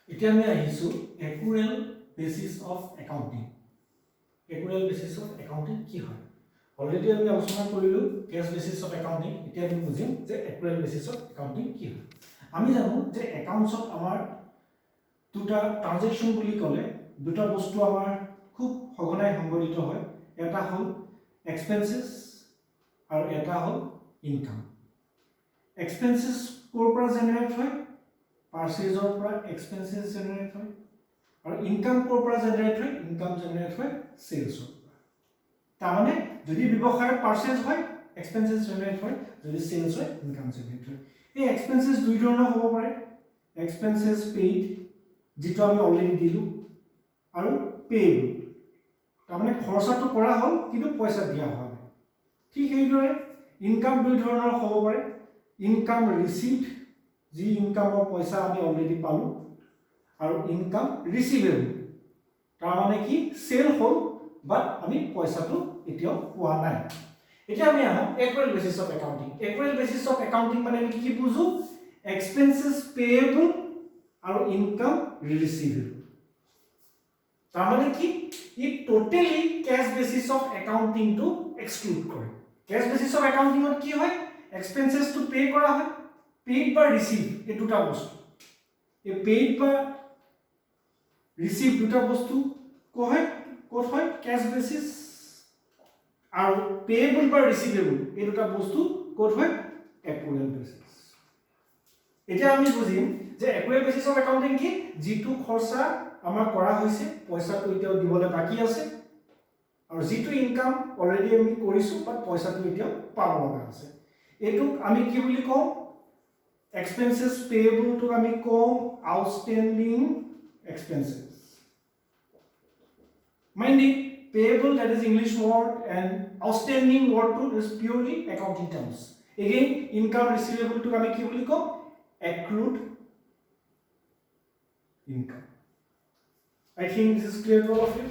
এতিয়া আমি আহিছো accrual basis of accounting. Accrual basis of accounting কি হয়? অলৰেডি আমি আলোচনা কৰিলো কেশ বেসিস অফ একাউন্টিং। এতিয়া আমি বুজিম যে একুৰেল বেসিস অফ একাউন্টিং কি হয়। আমি জানো যে একাউন্টছত আমাৰ দুটা ট্ৰানজেকশন বুলি ক'লে দুটা বস্তু আমাৰ খুব সঘনাই সংঘটিত হয়। এটা হল এক্সপেন্সেস আৰু এটা হল ইনকাম। এক্সপেন্সেস কোৰ পৰা জেনাৰেট হয়? পাৰ্চেজৰ পৰা এক্সপেন্সেস জেনাৰেট হয়। আৰু ইনকাম কোৰ পৰা জেনাৰেট হয়? ইনকাম জেনাৰেট হয় সেলছৰ পৰা। তাৰমানে যদি ব্যৱসায়ৰ পাৰ্চেজ হয় এক্সপেন্সেস জেনাৰেট হয়, যদি সেলছ হয় ইনকাম জেনাৰেট হয়। এই এক্সপেন্সেস দুই ধৰণৰ হ'ব পাৰে। এক্সপেন্সেস পেইড যেটো আমি অলৰেডি দিলো আৰু পেইবল তাৰমানে খৰচাটো কৰা হ'ল কিন্তু পইচা দিয়া হোৱা নাই। ঠিক সেইদৰে ইনকাম দুই ধৰণৰ হ'ব পাৰে। ইনকাম ৰিসিভড যি ইনকামৰ পইচা আমি অলৰেডি পালো আৰু ইনকাম ৰিসিভেবল তাৰমানে কি সেল হ'ল বাট আমি পইচাটো এতিয়াও পোৱা নাই। এতিয়া আমি আহো accrual basis of accounting. Accrual basis of accounting মানে আমি কি বুঝো? এক্সপেন্সেস পেয়েবল আৰু ইনকাম ৰিসিভেবল। তাৰমানে কি ই totally cash basis of accounting to exclude কৰে। ক্যাশ বেসিস অফ একাউন্টিংত কি হয়? এক্সপেন্সেস টু পে কৰা হয়, পেইড বা ৰিসিভ এই দুটা বস্তু। এই পেইড বা ৰিসিভ দুটা বস্তু ক'ত হয়? Cash basis. আৰু পেয়েবল বা ৰিসিভেবল এই দুটা বস্তু ক'ত হয়? একুৰেল বেসিস। এতিয়া আমি বুজিম যে একুৰেল বেসিস অফ একাউন্টিং কি? যেটো খৰচা আমাৰ কৰা হৈছে পইচাটো এতিয়াও দিবলৈ বাকি আছে আৰু যেটো ইনকাম অলৰেডি আমি কৰিছো বাট পইচাটো এতিয়াও পাব লগা আছে। এটোক আমি কি বুলি কওঁ? এক্সপেন্সেস পেয়েবল টু আমি কওঁ outstanding expenses. Mind it, payable that is English word and outstanding word to is purely accounting terms. Again, income receivable to আমি কি বুলি কওঁ? Accrued income. I think this is clear to all of you.